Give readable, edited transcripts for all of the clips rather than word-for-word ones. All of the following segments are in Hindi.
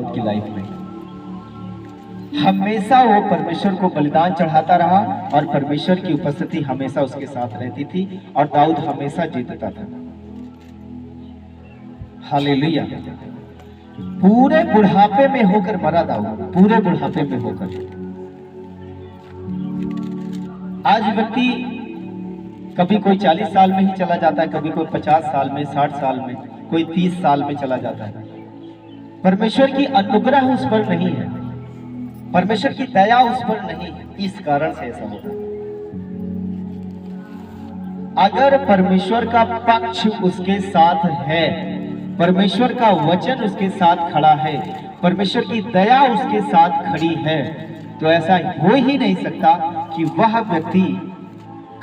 दाऊद की लाइफ में। हमेशा वो परमेश्वर को बलिदान चढ़ाता रहा और परमेश्वर की उपस्थिति हमेशा उसके साथ रहती थी और दाऊद हमेशा जीतता था। हालेलुया। पूरे बुढ़ापे में होकर मरा दाऊद, पूरे बुढ़ापे में होकर। आज व्यक्ति कभी कोई 40 साल में ही चला जाता है, कभी कोई 50 साल में, 60 साल में, कोई 30 साल में चला जाता है। परमेश्वर की अनुग्रह उस पर नहीं है, परमेश्वर की दया उस पर नहीं है, इस कारण से ऐसा होता है। अगर परमेश्वर का पक्ष उसके साथ है, परमेश्वर का वचन उसके साथ खड़ा है, परमेश्वर की दया उसके साथ खड़ी है, तो ऐसा हो ही नहीं सकता कि वह व्यक्ति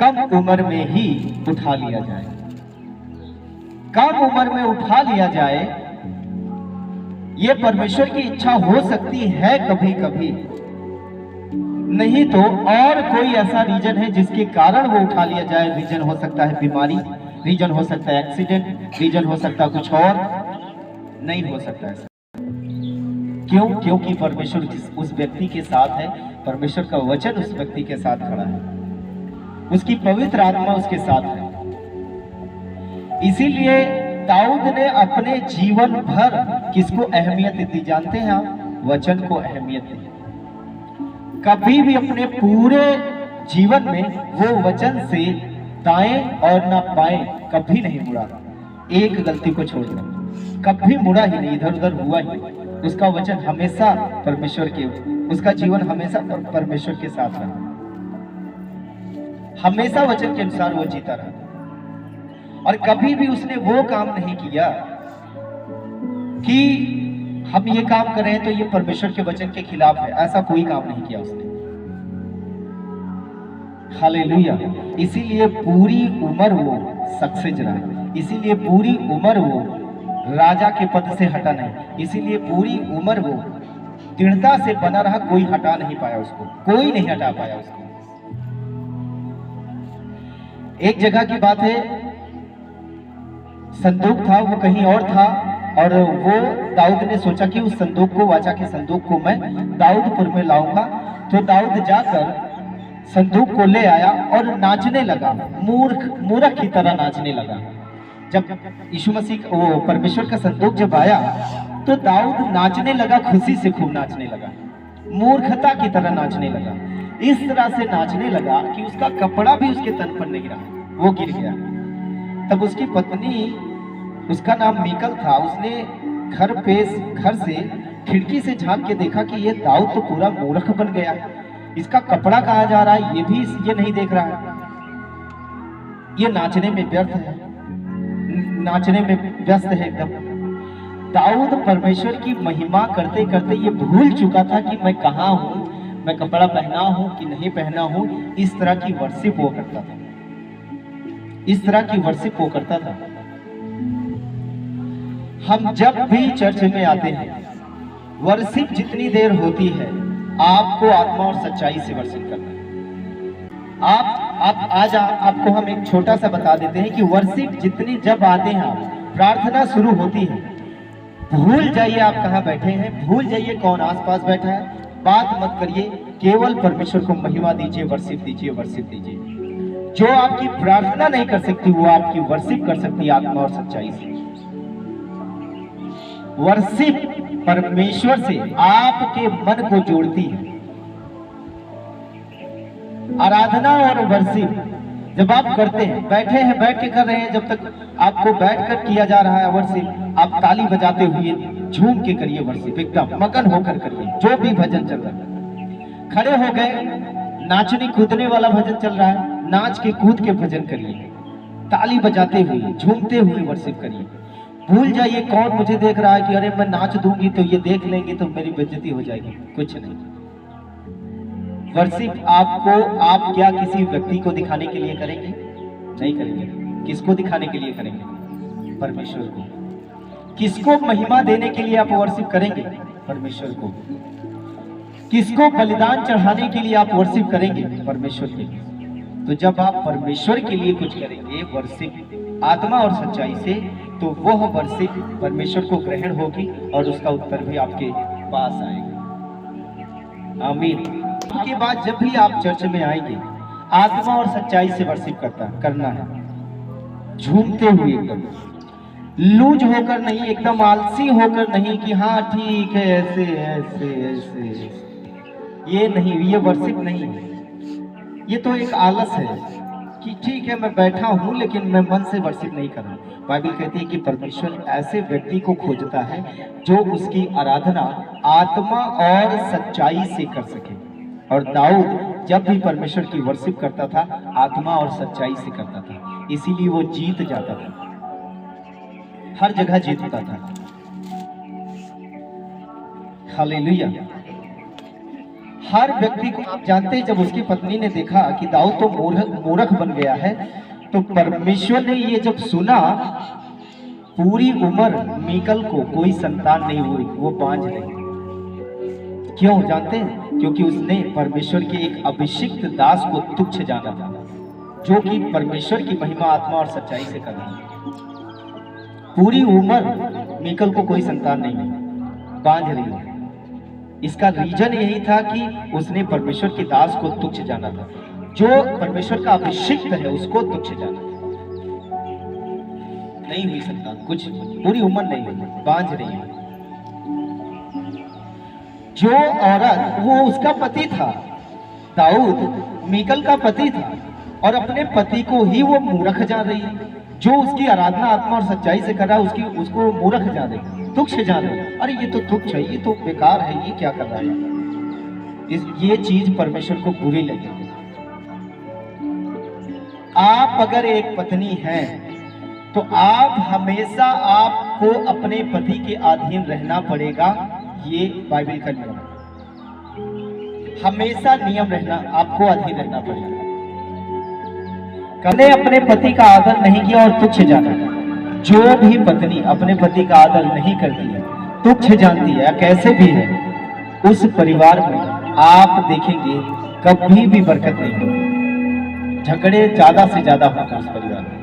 कम उम्र में ही उठा लिया जाए। कम उम्र में उठा लिया जाए, ये परमेश्वर की इच्छा हो सकती है कभी कभी, नहीं तो और कोई ऐसा रीजन है जिसके कारण वो उठा लिया जाए। रीजन हो सकता है बीमारी, रीजन हो सकता है एक्सीडेंट, रीजन हो सकता है कुछ और, नहीं हो सकता ऐसा। क्यों? क्योंकि परमेश्वर उस व्यक्ति के साथ है, परमेश्वर का वचन उस व्यक्ति के साथ खड़ा है, उसकी पवित्र आत्मा उसके साथ है। इसीलिए दाऊद ने अपने जीवन भर किसको अहमियत दी जानते हैं आप? वचन को अहमियत दी। कभी भी अपने पूरे जीवन में वो वचन से दाएं और ना बाएं कभी नहीं मुड़ा, एक गलती को छोड़कर कभी मुड़ा ही नहीं, इधर उधर हुआ ही। उसका वचन हमेशा परमेश्वर के, उसका जीवन हमेशा परमेश्वर के साथ रहा, हमेशा वचन के अनुसार वो जीता रहा। और कभी भी उसने वो काम नहीं किया कि हम ये काम करें तो ये परमेश्वर के वचन के खिलाफ है, ऐसा कोई काम नहीं किया उसने। हालेलुया। इसीलिए पूरी उम्र वो सक्सेस रहा, इसीलिए पूरी उम्र वो राजा के पद से हटा नहीं, इसीलिए पूरी उम्र वो दृढ़ता से बना रहा, कोई हटा नहीं पाया उसको, कोई नहीं हटा पाया उसको। एक जगह की बात है, संदूक था वो कहीं और था और वो दाऊद ने सोचा कि उस संदूक को, वाचा के संदूक को मैं दाऊदपुर में लाऊंगा। तो दाऊद जाकर संदूक को ले आया और नाचने लगा, मूर्ख की तरह नाचने लगा। जब यीशु मसीह वो परमेश्वर का संदूक जब आया तो दाऊद नाचने लगा, खुशी से खूब नाचने लगा, मूर्खता की तरह नाचने लगा। इस तरह से नाचने लगा कि उसका कपड़ा भी उसके तन पर नहीं रहा, वो गिर गया। तब उसकी पत्नी, उसका नाम मीकल था, उसने घर से खिड़की से झांक के देखा कि ये दाऊद तो पूरा मूर्ख बन गया, इसका कपड़ा कहाँ जा रहा है ये भी ये नहीं देख रहा है, ये नाचने में व्यर्थ है, नाचने में व्यस्त है एकदम। दाऊद परमेश्वर की महिमा करते करते ये भूल चुका था कि मैं कहाँ हूँ, मैं कपड़ा पहना हूँ कि नहीं पहना हूँ। इस तरह की वर्शिप वो करता था, इस तरह की वर्शिप वो करता था। हम जब भी चर्च में आते हैं, वर्शिप जितनी देर होती है, आपको आत्मा और सच्चाई से वर्शिप करना है। आपको हम एक छोटा सा बता देते हैं कि वर्शिप जितनी जब आते हैं, आप प्रार्थना शुरू होती है, भूल जाइए आप कहाँ बैठे हैं, भूल जाइए कौन आसपास बैठा है, बात मत करिए, केवल परमेश्वर को महिमा दीजिए, वर्शिप दीजिए, वर्शिप दीजिए। जो आपकी प्रार्थना नहीं कर सकती वो आपकी वर्शिप कर सकती है आत्मा और सच्चाई से। वर्शिप परमेश्वर से आपके मन को जोड़ती है। आराधना और वर्शिप जब आप करते हैं, बैठे हैं, बैठ के कर रहे हैं, जब तक आपको बैठकर किया जा रहा है वर्शिप, आप ताली बजाते हुए झूम के करिए वर्शिप, एकदम मगन होकर करिए। जो भी भजन चल रहा है, खड़े हो गए, नाचने कूदने वाला भजन चल रहा है, नाच के कूद के भजन करिए, ताली बजाते हुए, झूमते हुए वर्शिप करिए। भूल जाइए कौन मुझे देख रहा है कि अरे मैं नाच दूंगी तो ये देख लेंगे तो मेरी बेइज्जती हो जाएगी, कुछ नहीं। वर्शिप आपको, आप क्या किसी व्यक्ति को दिखाने के लिए करेंगे? नहीं करेंगे। किसको दिखाने के लिए करेंगे? परमेश्वर को। किसको महिमा देने के लिए आप वर्शिप करेंगे? परमेश्वर को। किसको बलिदान चढ़ाने के लिए आप वर्शिप करेंगे? परमेश्वर के लिए। तो जब आप परमेश्वर के लिए कुछ करेंगे वर्शिप आत्मा और सच्चाई से, तो वह वर्शिप परमेश्वर को ग्रहण होगी और उसका उत्तर भी आपके पास आएगा। आमीन। उसके बाद जब भी आप चर्च में आएंगे, आत्मा और सच्चाई से वर्शिप करना है, झूमते हुए, एकदम लूज होकर नहीं, एकदम आलसी होकर नहीं कि हाँ ठीक है ऐसे ऐसे ऐसे, ये नहीं, ये वर्शिप नहीं है। ये तो एक आलस है कि ठीक है मैं बैठा हूं लेकिन मैं मन से वर्शिप नहीं कर रहा। बाइबल कहती है कि परमेश्वर ऐसे व्यक्ति को खोजता है जो उसकी आराधना आत्मा और सच्चाई से कर सके। और दाऊद जब भी परमेश्वर की वर्शिप करता था, आत्मा और सच्चाई से करता था, इसीलिए वो जीत जाता था, हर जगह जीतता था। हालेलुया। हर व्यक्ति को, आप जानते हैं, जब उसकी पत्नी ने देखा कि दाऊद तो मूर्ख बन गया है, तो परमेश्वर ने ये जब सुना, पूरी उम्र मीकल को कोई संतान नहीं हुई, वो बांझ रही। क्यों जानते हैं? क्योंकि उसने परमेश्वर के एक अभिषिक्त दास को तुच्छ जाना था, जो कि परमेश्वर की महिमा आत्मा और सच्चाई से कर रहा है। पूरी उम्र मीकल को कोई संतान नहीं हुई, बांझ रही है। इसका रीजन यही था कि उसने परमेश्वर के दास को तुच्छ जाना था, जो परमेश्वर का अभिषिक्त है उसको तुच्छ जाना था। नहीं हुई संतान, कुछ पूरी उम्र नहीं हुई, बांझ रही है। जो औरत, वो उसका पति था, दाऊद मीकल का पति था, और अपने पति को ही वो मूर्ख जान रही है। जो उसकी आराधना आत्मा और सच्चाई से कर रहा है, उसको मूर्ख जान रही, तुच्छ जान रही। अरे ये तो तुच्छ है, ये तो बेकार है, ये क्या कर रहा है। ये चीज परमेश्वर को बुरी लगी। आप अगर एक पत्नी हैं तो आप हमेशा, आपको अपने पति के अधीन रहना पड़ेगा। ये बाइबल का नियम है, हमेशा नियम रहना, आपको अधीन रहना पड़ेगा। कने अपने पति का आदर नहीं किया और तुच्छ जाना। जो भी पत्नी अपने पति का आदर नहीं करती है, तुच्छ जानती है, कैसे भी है, उस परिवार में आप देखेंगे कभी भी बरकत नहीं होगी। झगड़े ज्यादा से ज्यादा होते हैं उस परिवार में।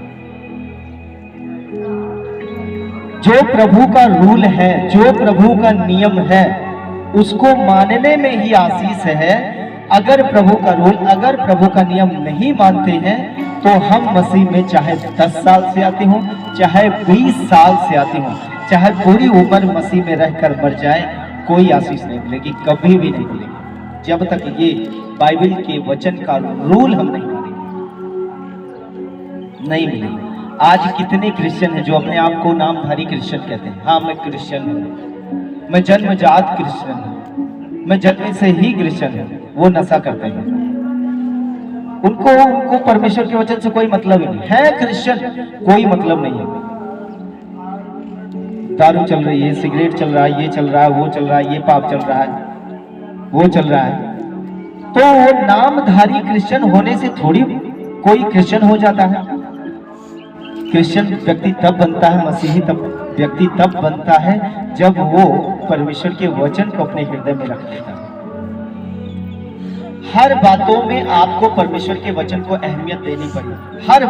जो प्रभु का रूल है, जो प्रभु का नियम है, उसको मानने में ही आशीष है। अगर प्रभु का रूल, अगर प्रभु का नियम नहीं मानते हैं, तो हम मसीह में चाहे 10 साल से आते हों, चाहे 20 साल से आते हों, चाहे पूरी उम्र मसीह में रहकर मर जाए, कोई आशीष नहीं मिलेगी, कभी भी नहीं मिलेगी, जब तक ये बाइबल के वचन का रूल हम नहीं मानेंगे, नहीं मिलेगी। आज कितने क्रिश्चियन हैं जो अपने आप को नामधारी क्रिश्चियन कहते हैं। हाँ मैं क्रिश्चियन हूँ, मैं जन्मजात क्रिश्चियन हूँ, मैं जन्म से ही क्रिश्चियन हूँ। वो नशा करते हैं, उनको परमेश्वर के वचन से कोई मतलब ही नहीं है। क्रिश्चियन कोई मतलब नहीं है। दारू चल रही है, सिगरेट चल रहा है, ये चल रहा है, वो चल रहा है, ये पाप चल रहा है, वो चल रहा है, तो वो नामधारी क्रिश्चियन होने से थोड़ी कोई क्रिश्चियन हो जाता है। क्रिश्चियन व्यक्ति तब बनता है, मसीही व्यक्ति तब बनता है जब वो परमेश्वर के वचन को अपने हृदय में रख लेता है। हर बातों में आपको परमेश्वर के वचन को अहमियत देनी पड़ेगी, हर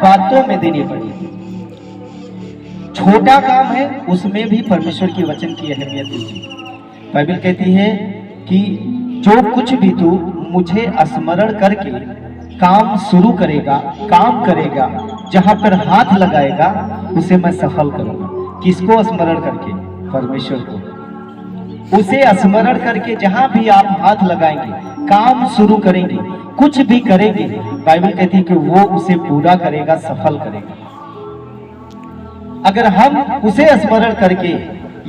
बातों में देनी पड़ेगी। छोटा काम है, उसमें भी परमेश्वर के वचन की अहमियत दीजिए। बाइबल कहती है कि जो कुछ भी तू मुझे स्मरण करके काम शुरू करेगा, काम करेगा, जहां पर हाथ लगाएगा, उसे मैं सफल करूंगा। किसको स्मरण करके? परमेश्वर को। उसे स्मरण करके जहां भी आप हाथ लगाएंगे, काम शुरू करेंगे, कुछ भी करेंगे, बाइबल कहती है कि वो उसे पूरा करेगा, सफल करेगा। अगर हम उसे स्मरण करके,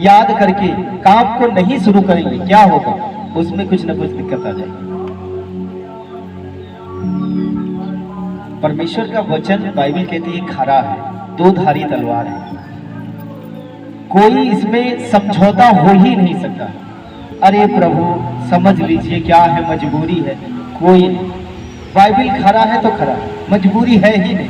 याद करके काम को नहीं शुरू करेंगे, क्या होगा? उसमें कुछ न कुछ दिक्कत आ जाएगी। परमेश्वर का वचन, बाइबल कहती है, खरा है, दो धारी तलवार है, कोई इसमें समझौता हो ही नहीं सकता। अरे प्रभु समझ लीजिए क्या है, मजबूरी है, कोई नहीं। बाइबल खरा है तो खरा, मजबूरी है ही नहीं।